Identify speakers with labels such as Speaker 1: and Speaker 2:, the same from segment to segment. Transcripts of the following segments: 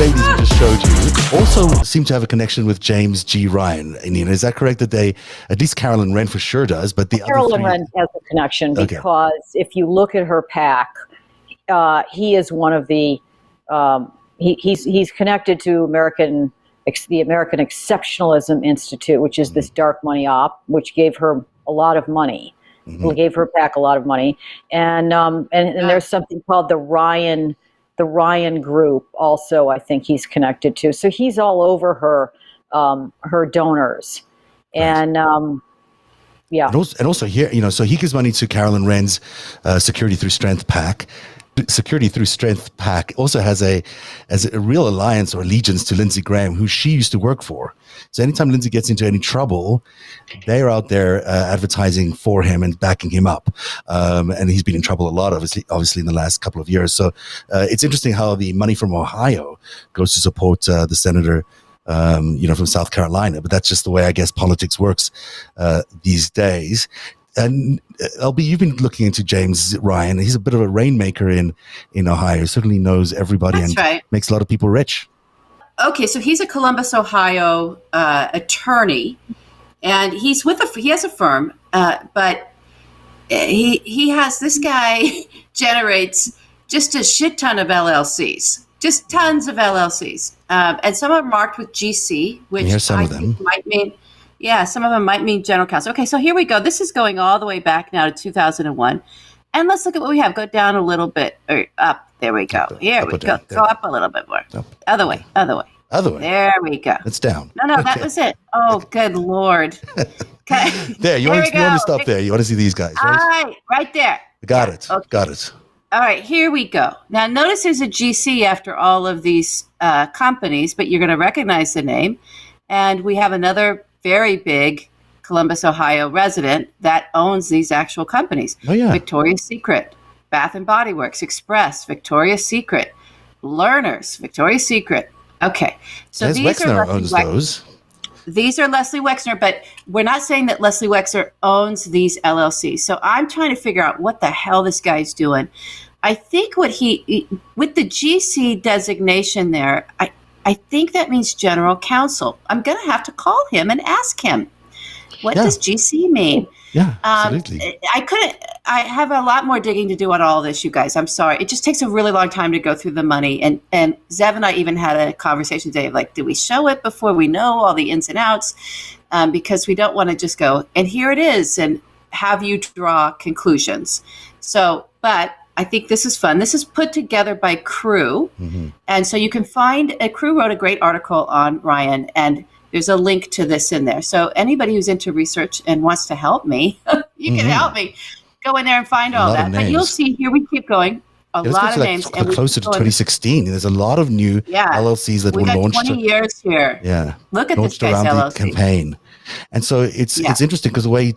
Speaker 1: ladies we just showed you also seem to have a connection with James G. Ryan. Nina, is that correct? That they, at least Carolyn Wren for sure does, but the
Speaker 2: Carolyn
Speaker 1: other three...
Speaker 2: Wren has a connection because if you look at her PAC, he is one of the he's connected to the American Exceptionalism Institute, which is this dark money op, which gave her a lot of money. Mm-hmm. Gave her PAC a lot of money, and there's something called the Ryan Group. Also, I think he's connected to. So he's all over her donors, and yeah.
Speaker 1: And also here, so he gives money to Carolyn Wren's Security Through Strength PAC. Security Through Strength PAC also has a real alliance or allegiance to Lindsey Graham, who she used to work for. So anytime Lindsey gets into any trouble, they're out there advertising for him and backing him up. And he's been in trouble a lot, obviously in the last couple of years. So it's interesting how the money from Ohio goes to support the senator, from South Carolina. But that's just the way, I guess, politics works these days. And LB, you've been looking into James Ryan. He's a bit of a rainmaker in Ohio. He certainly knows everybody. That's right. Makes a lot of people rich.
Speaker 3: Okay, so he's a Columbus, Ohio attorney, and he has a firm, but he has, this guy generates just a shit ton of LLCs, just tons of LLCs, and some are marked with GC, which
Speaker 1: here's some of them
Speaker 3: might mean. Yeah, some of them might mean general counsel. Okay, so here we go. This is going all the way back now to 2001. And let's look at what we have. Go down a little bit, or up. There we go. Here we go. Go up a little bit more. Other way. There we go.
Speaker 1: It's down.
Speaker 3: No, that was it. Oh, good Lord. Okay.
Speaker 1: There, you want to stop there. You want to see these guys, right?
Speaker 3: All right, right there.
Speaker 1: Got it. Okay. Got it.
Speaker 3: All right, here we go. Now, notice there's a GC after all of these companies, but you're going to recognize the name. And we have another very big Columbus, Ohio resident that owns these actual companies.
Speaker 1: Oh, yeah.
Speaker 3: Victoria's Secret, Bath and Body Works, Express, Victoria's Secret, Learners, Victoria's Secret. Okay. So these
Speaker 1: Wexner owns those.
Speaker 3: These are Leslie Wexner, but we're not saying that Leslie Wexner owns these LLCs. So I'm trying to figure out what the hell this guy's doing. I think what he with the GC designation there, I think that means general counsel. I'm going to have to call him and ask him, what does GC mean?
Speaker 1: Yeah, absolutely.
Speaker 3: I have a lot more digging to do on all of this, you guys. I'm sorry. It just takes a really long time to go through the money. And Zev and I even had a conversation today of like, do we show it before we know all the ins and outs? Because we don't want to just go, and here it is, and have you draw conclusions. So, but I think this is fun. This is put together by Crew. Mm-hmm. And so you can find, Crew wrote a great article on Ryan, and there's a link to this in there. So anybody who's into research and wants to help me, you can help me. Go in there and find all that. But you'll see here, we keep going. A lot of names.
Speaker 1: And closer to 2016. There's a lot of new LLCs that were launched.
Speaker 3: 20 years here.
Speaker 1: Yeah.
Speaker 3: Look at this guy's LLC.
Speaker 1: The campaign. And so it's interesting because the way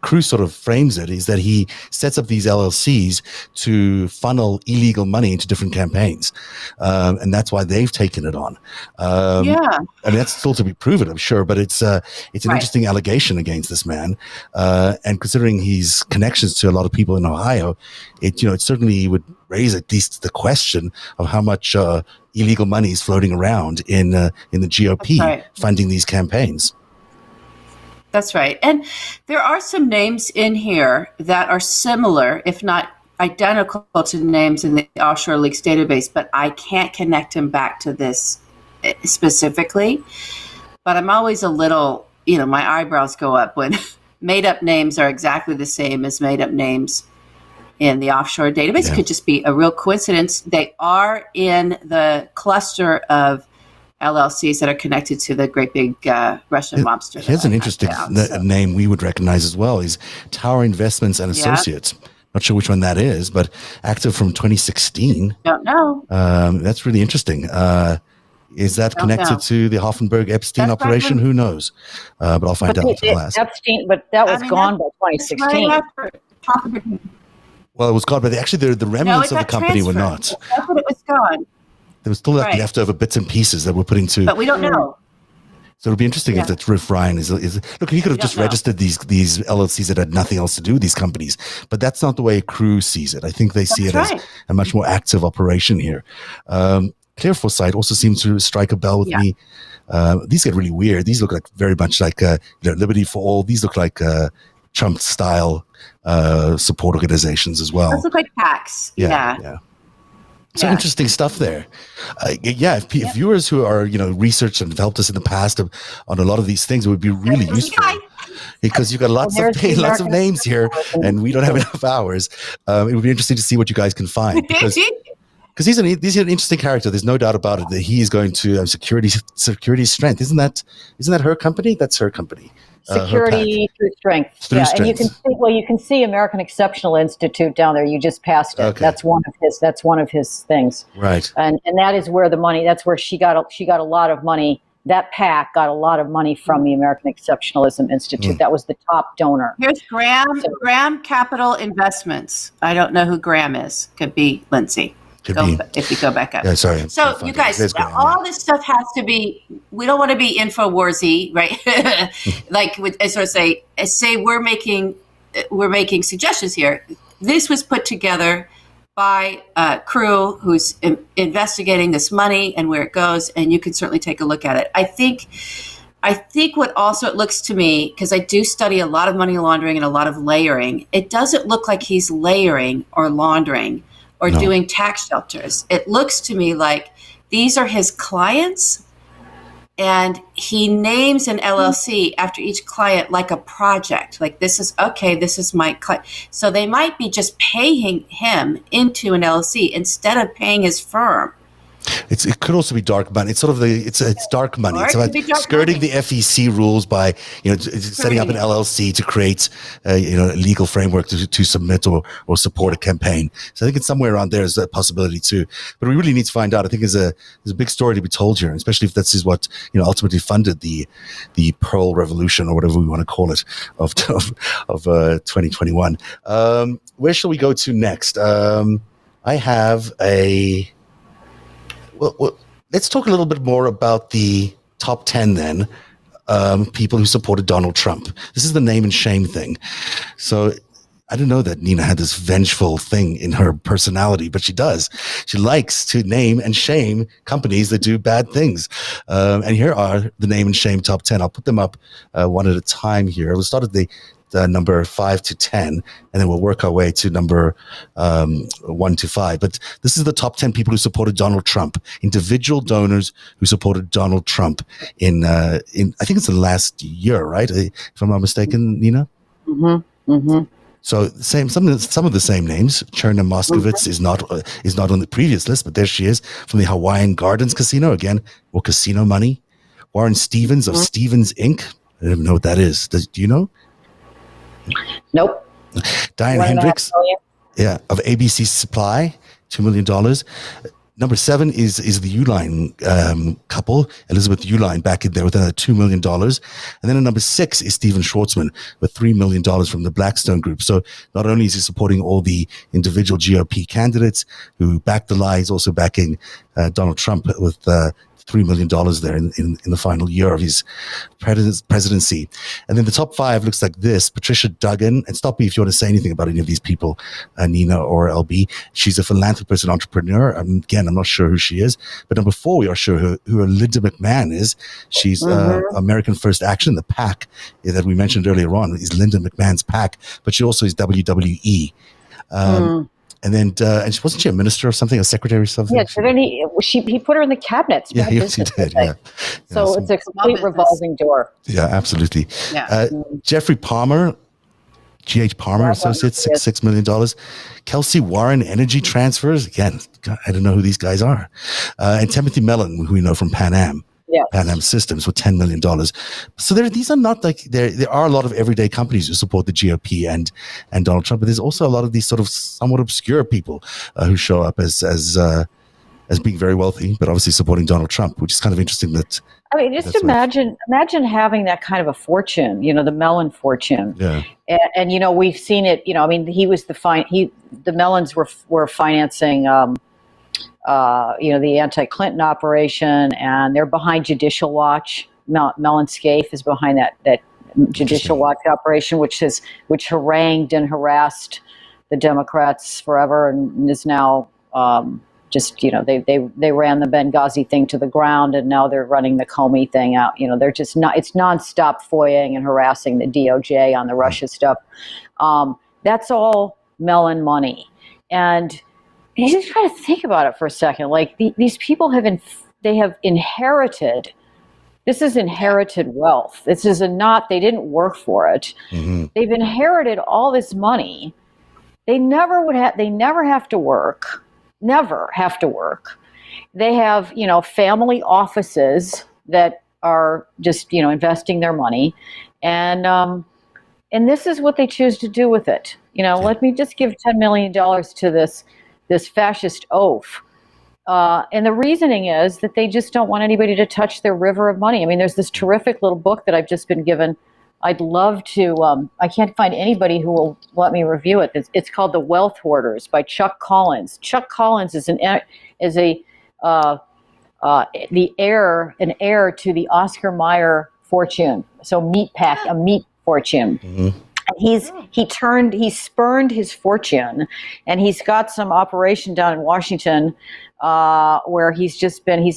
Speaker 1: Crew sort of frames it is that he sets up these LLCs to funnel illegal money into different campaigns. And that's why they've taken it on. I mean, that's still to be proven, I'm sure, but it's an interesting allegation against this man. And considering his connections to a lot of people in Ohio, it certainly would raise at least the question of how much illegal money is floating around in the GOP funding these campaigns.
Speaker 3: That's right. And there are some names in here that are similar, if not identical, to the names in the Offshore Leaks database, but I can't connect them back to this specifically. But I'm always a little, my eyebrows go up when made-up names are exactly the same as made-up names in the offshore database. It could just be a real coincidence. They are in the cluster of LLCs that are connected to the great big Russian mobster.
Speaker 1: Here's an interesting name we would recognize as well is Tower Investments and Associates. Not sure which one that is, but active from 2016.
Speaker 3: Don't know.
Speaker 1: That's really interesting. Is that
Speaker 3: Don't
Speaker 1: connected
Speaker 3: know.
Speaker 1: to the Hoffenberg-Epstein
Speaker 3: That's
Speaker 1: operation? Who knows? But I'll find out. I'll ask.
Speaker 2: Epstein, but that was gone by 2016.
Speaker 3: Right after Hoffenberg.
Speaker 1: Well, it was gone, but actually the remnants of the company were not.
Speaker 3: That's when it was gone.
Speaker 1: There was still leftover bits and pieces that were put into.
Speaker 3: But we don't know.
Speaker 1: So it'll be interesting if that Riff Ryan is look. He could have just registered these LLCs that had nothing else to do with these companies, but that's not the way Crew sees it. I think they see it as a much more active operation here. Clear Foresight also seems to strike a bell with me. These get really weird. These look like very much like Liberty for All. These look like Trump style support organizations as well.
Speaker 3: Those look like PACs. Yeah.
Speaker 1: So interesting stuff there. If viewers who are researched and have helped us in the past on a lot of these things, it would be really useful because you've got lots of names here, and we don't have enough hours. It would be interesting to see what you guys can find because he's an interesting character. There's no doubt about it that he is going to security strength. Isn't that her company? That's her company.
Speaker 2: Security through strength. And you can see American Exceptional Institute down there. You just passed it. Okay. That's one of his things.
Speaker 1: Right.
Speaker 2: And that is where the money. That's where she got a lot of money. That PAC got a lot of money from the American Exceptionalism Institute. That was the top donor.
Speaker 3: Here's Graham Capital Investments. I don't know who Graham is. Could be Lindsay. If you go back up.
Speaker 1: Yeah, sorry.
Speaker 3: So you guys, all this stuff has to be, we don't want to be InfoWarsy, right? Like I sort of say we're making suggestions here. This was put together by a crew who's investigating this money and where it goes, and you can certainly take a look at it. I think what also it looks to me, because I do study a lot of money laundering and a lot of layering, it doesn't look like he's layering or laundering or doing tax shelters. It looks to me like these are his clients, and he names an LLC after each client like a project. Like this is my client. So they might be just paying him into an LLC instead of paying his firm.
Speaker 1: It could also be dark money. It's sort of it's dark money. It's about skirting the FEC rules by setting up an LLC to create a legal framework to submit or support a campaign. So I think it's somewhere around there is a possibility too. But we really need to find out. I think there's a big story to be told here, especially if this is what ultimately funded the Pearl Revolution or whatever we want to call it of 2021. Where shall we go to next? I have a. Well, let's talk a little bit more about the top 10 then, people who supported Donald Trump. This is the name and shame thing. So I didn't know that Nina had this vengeful thing in her personality, but she does. She likes to name and shame companies that do bad things. And here are the name and shame top 10. I'll put them up one at a time here. We'll start at the number 5 to 10, and then we'll work our way to number 1 to 5. But this is the top 10 people who supported Donald Trump, individual donors who supported Donald Trump in I think it's the last year, right? If I'm not mistaken, Nina?
Speaker 2: Mm-hmm. Mm-hmm.
Speaker 1: So some of the same names. Cherna Moskowitz is not on the previous list, but there she is from the Hawaiian Gardens Casino again, or casino money. Warren Stevens of Stevens Inc. I don't even know what that is. Do you know?
Speaker 2: Nope.
Speaker 1: Diane Hendricks, of ABC Supply, $2 million. Number 7 is the Uline couple, Elizabeth Uline back in there with another $2 million. And then at number 6 is Stephen Schwartzman with $3 million from the Blackstone Group. So not only is he supporting all the individual GOP candidates who backed the lie, he's also backing Donald Trump with $3 million there in the final year of his presidency. And then the top 5 looks like this. Patricia Duggan, and stop me if you want to say anything about any of these people, Nina or LB. She's a philanthropist and entrepreneur. Again, I'm not sure who she is. But number 4, we are sure who Linda McMahon is. She's American First Action, the PAC that we mentioned earlier on is Linda McMahon's PAC, but she also is WWE. And then, wasn't she a minister or something, a secretary or something?
Speaker 2: Yeah, so then he put her in the cabinet.
Speaker 1: Yeah, yes, he did. Yeah.
Speaker 2: So it's a complete revolving door.
Speaker 1: Yeah, absolutely.
Speaker 3: Yeah.
Speaker 1: Jeffrey Palmer, G.H. Palmer Associates, $6 million. Kelsey Warren Energy Transfers. Again, I don't know who these guys are. And Timothy Mellon, who we know from Pan Am.
Speaker 2: Yes.
Speaker 1: Pan Am Systems with $10 million. So these are not like there are a lot of everyday companies who support the GOP and Donald Trump, but there's also a lot of these sort of somewhat obscure people who show up as as being very wealthy, but obviously supporting Donald Trump, which is kind of interesting. That
Speaker 2: I mean, just imagine having that kind of a fortune, the Mellon fortune.
Speaker 1: Yeah.
Speaker 2: And we've seen it, I mean, he was the Mellons were financing, the anti-Clinton operation, and they're behind Judicial Watch. Mellon Scaife is behind that Judicial Watch operation, which harangued and harassed the Democrats forever, and is now, they ran the Benghazi thing to the ground, and now they're running the Comey thing out. They're just it's nonstop FOIAing and harassing the DOJ on the Russia stuff. That's all Mellon money. And you just try to think about it for a second. Like these people have inherited. This is inherited wealth. This is they didn't work for it. Mm-hmm. They've inherited all this money. They never have to work. Never have to work. They have, family offices that are just, investing their money. And this is what they choose to do with it. Let me just give $10 million to this fascist oaf. And the reasoning is that they just don't want anybody to touch their river of money. I mean, there's this terrific little book that I've just been given. I'd love to, I can't find anybody who will let me review it. It's called The Wealth Hoarders by Chuck Collins. Chuck Collins is an heir to the Oscar Mayer fortune. So a meat fortune. Mm-hmm. He spurned his fortune, and he's got some operation down in Washington where he's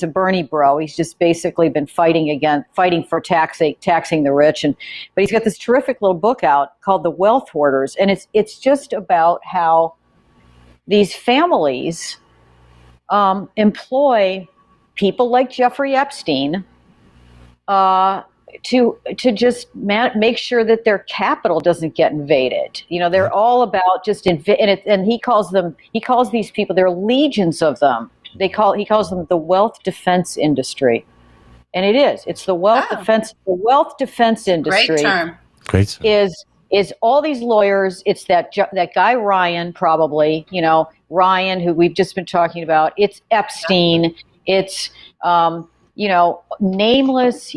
Speaker 2: a Bernie bro. He's just basically been fighting for taxing the rich. But he's got this terrific little book out called The Wealth Hoarders. And it's just about how these families employ people like Jeffrey Epstein to just make sure that their capital doesn't get invaded. They're all about just and he calls these people, there are legions of them. He calls them the wealth defense industry. And it's the wealth defense. The wealth defense industry.
Speaker 3: Great term.
Speaker 2: Is all these lawyers. It's that guy Ryan, probably, Ryan, who we've just been talking about. It's Epstein. It's nameless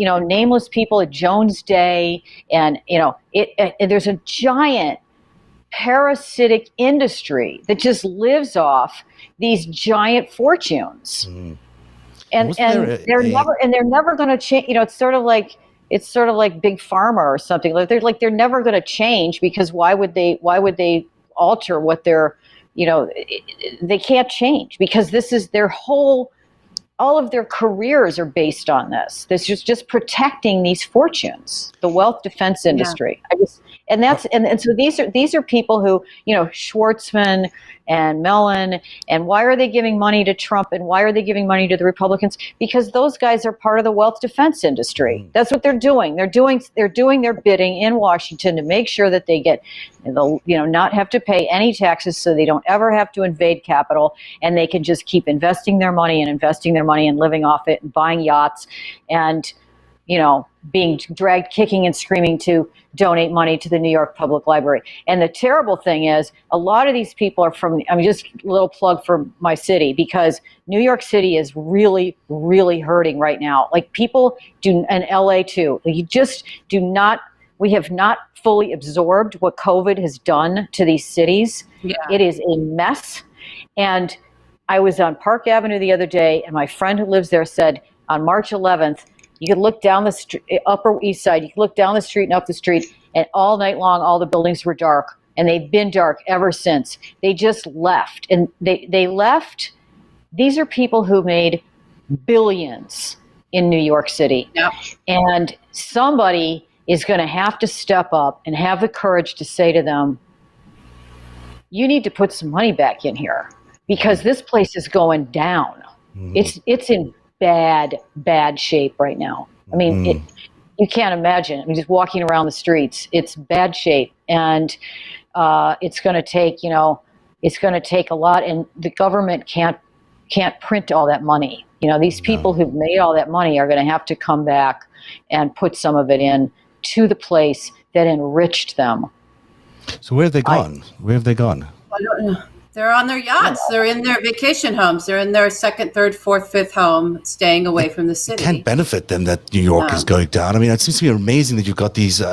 Speaker 2: people at Jones Day, and there's a giant parasitic industry that just lives off these giant fortunes, and they're never going to change. It's sort of like Big Pharma or something. They're never going to change, because why would they alter what they're they can't change, because this is their whole. All of their careers are based on this. This is just protecting these fortunes, the wealth defense industry. Yeah. So these are people who, Schwartzman and Mellon, and why are they giving money to Trump, and why are they giving money to the Republicans? Because those guys are part of the wealth defense industry. That's what they're doing. They're doing their bidding in Washington to make sure that they get, not have to pay any taxes, so they don't ever have to invade capital, and they can just keep investing their money and living off it, and buying yachts, and being dragged kicking and screaming to donate money to the New York Public Library. And the terrible thing is, a lot of these people are just a little plug for my city, because New York City is really, really hurting right now. Like, people do, and LA too, we have not fully absorbed what COVID has done to these cities. Yeah. It is a mess. And I was on Park Avenue the other day, and my friend who lives there said on March 11th, you could look down the street, Upper East Side, you could look down the street and up the street, and all night long, all the buildings were dark, and they've been dark ever since. They just left, and they left. These are people who made billions in New York City. Yep. And somebody is going to have to step up and have the courage to say to them, you need to put some money back in here, because this place is going down. Mm-hmm. It's in bad shape right now. I mean, you can't imagine. I mean, just walking around the streets, it's bad shape, and it's going to take a lot, and the government can't print all that money. These people who've made all that money are going to have to come back and put some of it in to the place that enriched them.
Speaker 1: So where have they gone?
Speaker 3: I don't know. They're on their yachts. They're in their vacation homes. They're in their second, third, fourth, fifth home, staying away from the city.
Speaker 1: It can't benefit them that New York is going down. I mean, it seems to be amazing that you've got these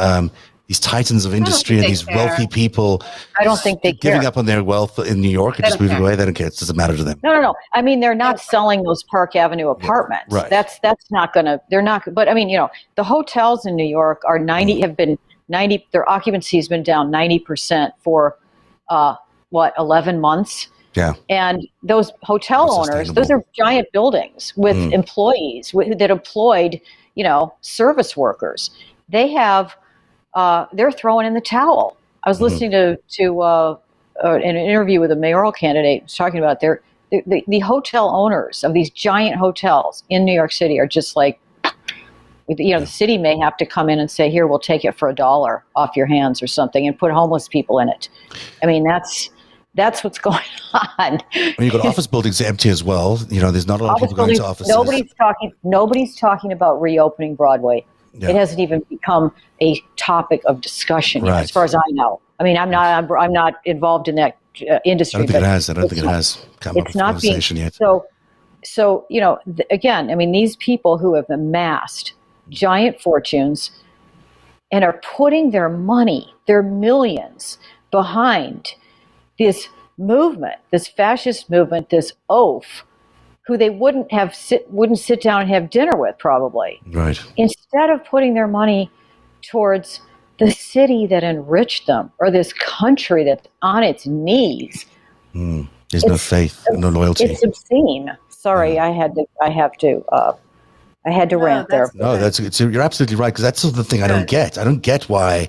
Speaker 1: titans of industry and these wealthy people.
Speaker 2: I don't think they
Speaker 1: giving
Speaker 2: care.
Speaker 1: up on their wealth in New York and just moving away. They don't care. It doesn't matter to them.
Speaker 2: No. I mean, they're not selling those Park Avenue apartments.
Speaker 1: Yeah, right.
Speaker 2: That's not gonna. They're not. But I mean, the hotels in New York are 90. Have been 90. Their occupancy has been down 90% for 11 months.
Speaker 1: Yeah.
Speaker 2: And those hotel owners, those are giant buildings with employees that employed, service workers. They have, they're throwing in the towel. I was listening to an interview with a mayoral candidate who's talking about the hotel owners of these giant hotels in New York City are just like, the city may have to come in and say, here, we'll take it for $1 off your hands or something and put homeless people in it. I mean, that's what's going on.
Speaker 1: When you've got office buildings empty as well, there's not a lot of people going to offices.
Speaker 2: Nobody's talking about reopening Broadway.
Speaker 1: Yeah.
Speaker 2: It hasn't even become a topic of discussion yet, as far as I know. I mean, I'm not involved in that industry.
Speaker 1: I don't think it has come up with conversation yet.
Speaker 2: So again, I mean, these people who have amassed giant fortunes and are putting their money, their millions, behind this movement, this fascist movement, this oaf, who they wouldn't sit down and have dinner with, probably.
Speaker 1: Right.
Speaker 2: Instead of putting their money towards the city that enriched them, or this country that's on its knees.
Speaker 1: There's no faith, no loyalty.
Speaker 2: It's obscene. Sorry, I had to rant there.
Speaker 1: No, you're absolutely right, because that's the thing I don't get. I don't get why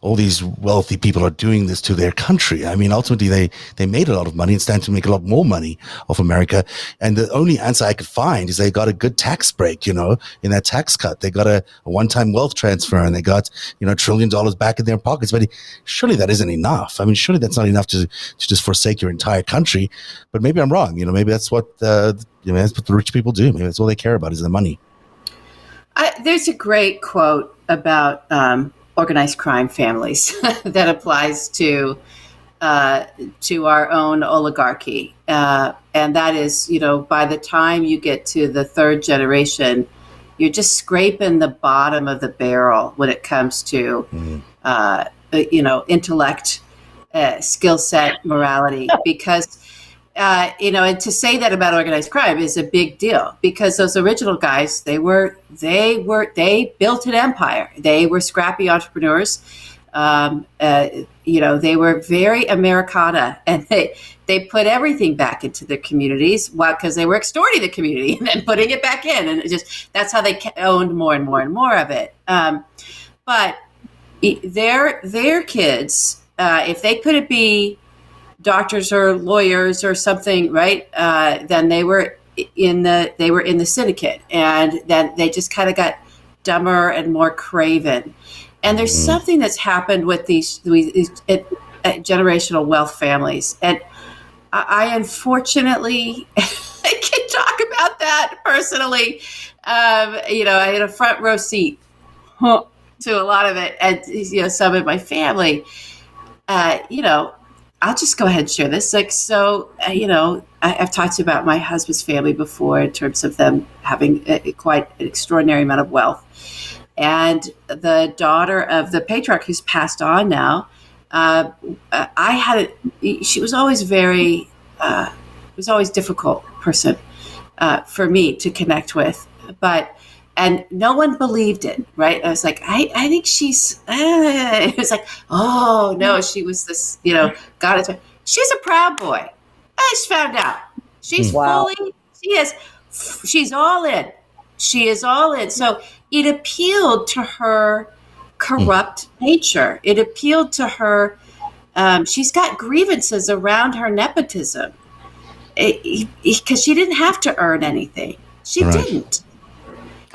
Speaker 1: all these wealthy people are doing this to their country. I mean, ultimately, they made a lot of money and stand to make a lot more money off America. And the only answer I could find is they got a good tax break, in that tax cut. They got a one-time wealth transfer, and they got, $1 trillion back in their pockets. But surely that isn't enough. I mean, surely that's not enough to just forsake your entire country. But maybe I'm wrong. Maybe that's what that's what the rich people do. Maybe that's all they care about is the money.
Speaker 3: There's a great quote about organized crime families that applies to our own oligarchy, and that is, by the time you get to the third generation, you're just scraping the bottom of the barrel when it comes to intellect, skill set, morality, because. And to say that about organized crime is a big deal, because those original guys, they built an empire. They were scrappy entrepreneurs. They were very Americana, and they put everything back into their communities. Why? Because they were extorting the community and then putting it back in, and that's how they owned more and more and more of it. But their kids, if they couldn't be doctors or lawyers or something, right? Then they were in the syndicate, and then they just kind of got dumber and more craven. And there's something that's happened with these generational wealth families, and I unfortunately I can talk about that personally. I had a front row seat to a lot of it, and some of my family. I'll just go ahead and share this. I've talked about my husband's family before in terms of them having quite an extraordinary amount of wealth. And the daughter of the patriarch, who's passed on now, she was always was always a difficult person for me to connect with. And no one believed it, right? I was like, I think she's, it was like, oh no, she was this, got it. She's a proud boy. I just found out. She's she's all in. She is all in. So it appealed to her corrupt nature. It appealed to her, she's got grievances around her nepotism because she didn't have to earn anything. She didn't.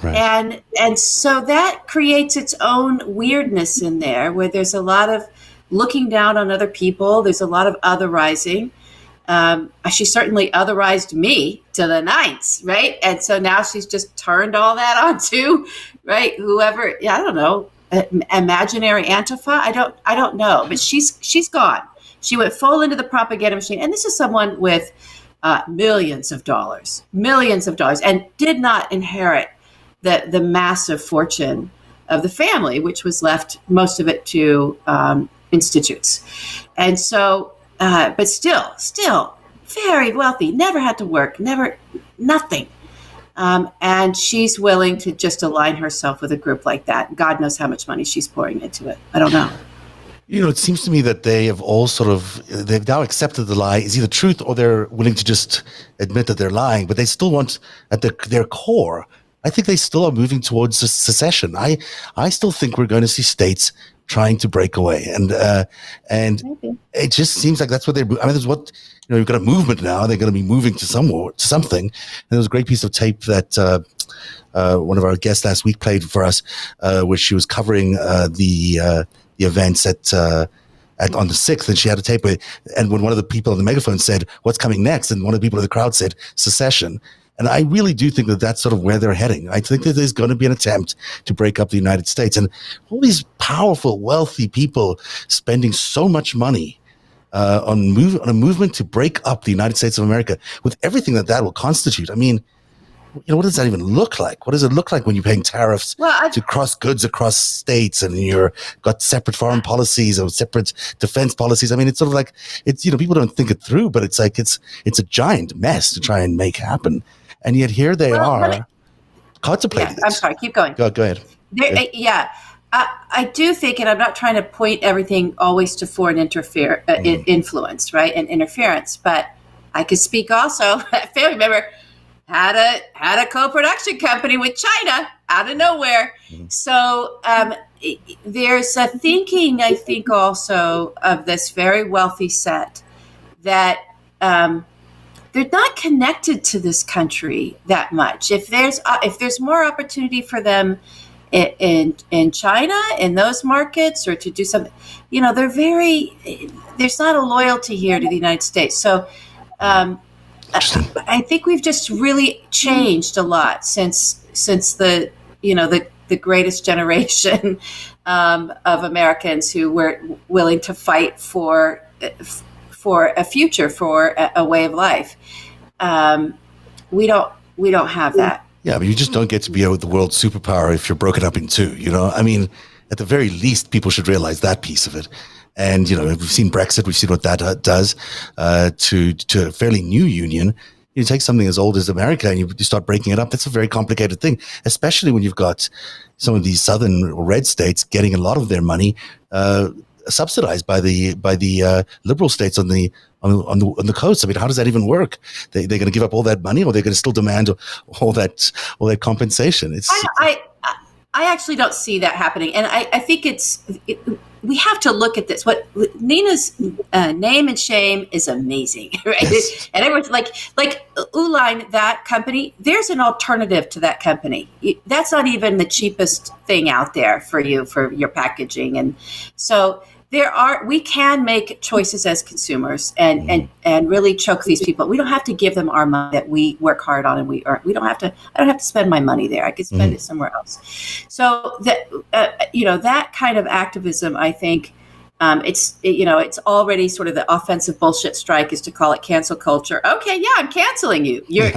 Speaker 3: Right. And so that creates its own weirdness in there, where there's a lot of looking down on other people. There's a lot of otherizing. She certainly otherized me to the nines, right? And so now she's just turned all that onto, right? Whoever, I don't know, imaginary Antifa. I don't know, but she's gone. She went full into the propaganda machine. And this is someone with millions of dollars, and did not inherit the massive fortune of the family, which was left, most of it, to institutes. And so, but still very wealthy, never had to work, nothing. And she's willing to just align herself with a group like that. God knows how much money she's pouring into it. I don't know.
Speaker 1: It seems to me that they've now accepted the lie is either truth, or they're willing to just admit that they're lying, but they still want, at their core, I think they still are moving towards secession. I still think we're going to see states trying to break away. And it just seems like that's what there's what, you've got a movement now. They're going to be moving to something. And there was a great piece of tape that one of our guests last week played for us, where she was covering the events on the 6th, and she had a tape with, and when one of the people on the megaphone said, "What's coming next?" and one of the people in the crowd said, "Secession." And I really do think that that's sort of where they're heading. I think that there's going to be an attempt to break up the United States, and all these powerful, wealthy people spending so much money on a movement to break up the United States of America, with everything that will constitute. I mean, what does that even look like? What does it look like when you're paying tariffs to cross goods across states, and you're got separate foreign policies or separate defense policies? I mean, it's sort of like, people don't think it through, but it's like it's a giant mess to try and make happen. And yet here they are contemplating this.
Speaker 3: I'm sorry, keep going.
Speaker 1: Go ahead.
Speaker 3: I do think, and I'm not trying to point everything always to foreign influence, right, and interference, but I could speak also. Family member had a co-production company with China out of nowhere. So there's a thinking, I think, also of this very wealthy set that they're not connected to this country that much. If there's more opportunity for them in China, in those markets, or to do something, there's not a loyalty here to the United States. So I think we've just really changed a lot since the greatest generation of Americans who were willing to fight for a future, for a way of life. We don't have that.
Speaker 1: Yeah, but you just don't get to be the world superpower if you're broken up in two. I mean, at the very least, people should realize that piece of it. And we've seen Brexit, we've seen what that does to a fairly new union. You take something as old as America and you start breaking it up. That's a very complicated thing, especially when you've got some of these southern or red states getting a lot of their money subsidized by the liberal states on the coast. I mean, how does that even work? They're going to give up all that money, or they're going to still demand all that compensation?
Speaker 3: I actually don't see that happening, and I think we have to look at this. What Nina's name and shame is amazing, right? Yes. And everyone's like Uline, that company. There's an alternative to that company. That's not even the cheapest thing out there for you for your packaging, and so we can make choices as consumers and really choke these people. We don't have to give them our money that we work hard on and we earn. I don't have to spend my money there. I could spend it somewhere else. So that that kind of activism, I think, it's already sort of the offensive bullshit strike is to call it cancel culture. Okay, yeah, I'm canceling you. You're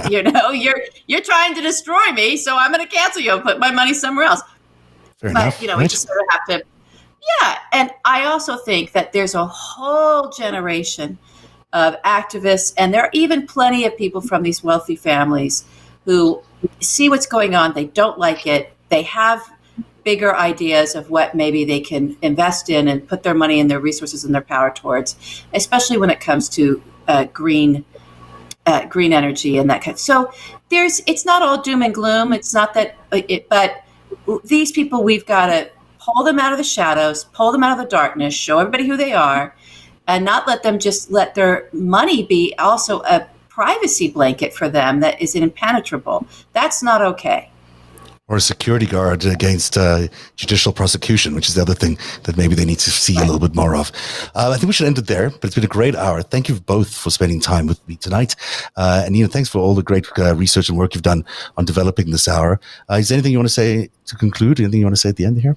Speaker 3: trying to destroy me, so I'm going to cancel you and put my money somewhere else.
Speaker 1: Fair enough.
Speaker 3: We just sort of have to. Yeah, and I also think that there's a whole generation of activists, and there are even plenty of people from these wealthy families who see what's going on. They don't like it. They have bigger ideas of what maybe they can invest in and put their money and their resources and their power towards, especially when it comes to green energy and that kind. So it's not all doom and gloom. It's not that, but these people, we've got to pull them out of the shadows, pull them out of the darkness, show everybody who they are, and not let them just let their money be also a privacy blanket for them that is impenetrable. That's not okay.
Speaker 1: Or a security guard against judicial prosecution, which is the other thing that maybe they need to see a little bit more of. I think we should end it there, but it's been a great hour. Thank you both for spending time with me tonight. And Nina, thanks for all the great research and work you've done on developing this hour. Is there anything you want to say to conclude? Anything you want to say at the end here?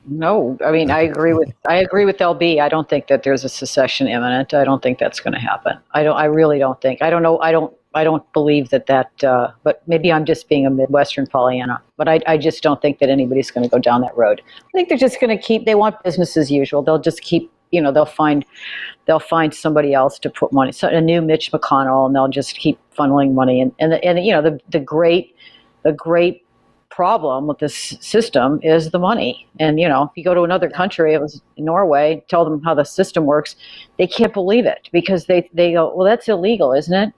Speaker 2: No, I mean, I agree with LB. I don't think that there's a secession imminent. I don't think that's going to happen. I really don't think. I don't know. I don't believe that, but maybe I'm just being a Midwestern Pollyanna, but I just don't think that anybody's going to go down that road. I think they're just going to they want business as usual. They'll just keep, they'll find somebody else to put money, so a new Mitch McConnell, and they'll just keep funneling money. And the great problem with this system is the money. And, if you go to another country, it was Norway, tell them how the system works, they can't believe it because they go, well, that's illegal, isn't it?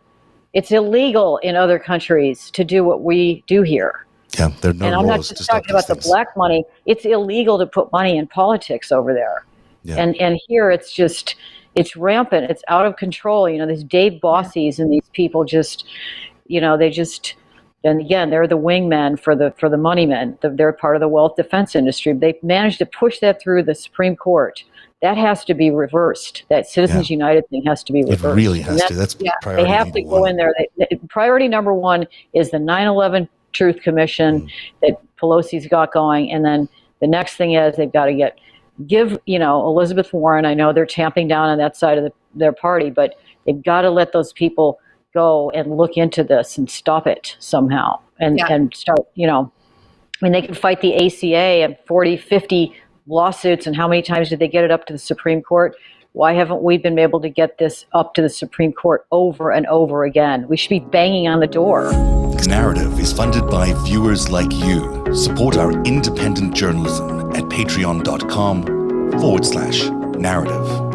Speaker 2: It's illegal in other countries to do what we do here.
Speaker 1: Yeah, there are no
Speaker 2: and I'm not just talking about the black money. It's illegal to put money in politics over there. Yeah. And here it's rampant. It's out of control. These Dave Bossies and these people and again, they're the wingmen for the money men. They're part of the wealth defense industry. They've managed to push that through the Supreme Court. That has to be reversed. That Citizens United thing has to be reversed. It
Speaker 1: really has to. That's priority
Speaker 2: They have to go in there. Priority number one is the 9/11 Truth Commission that Pelosi's got going, and then the next thing is they've got to give Elizabeth Warren. I know they're tamping down on that side of their party, but they've got to let those people go and look into this and stop it somehow and start, they can fight the ACA and 40, 50 lawsuits. And how many times did they get it up to the Supreme Court? Why haven't we been able to get this up to the Supreme Court over and over again? We should be banging on the door.
Speaker 1: Narativ is funded by viewers like you. Support our independent journalism at patreon.com/narrative.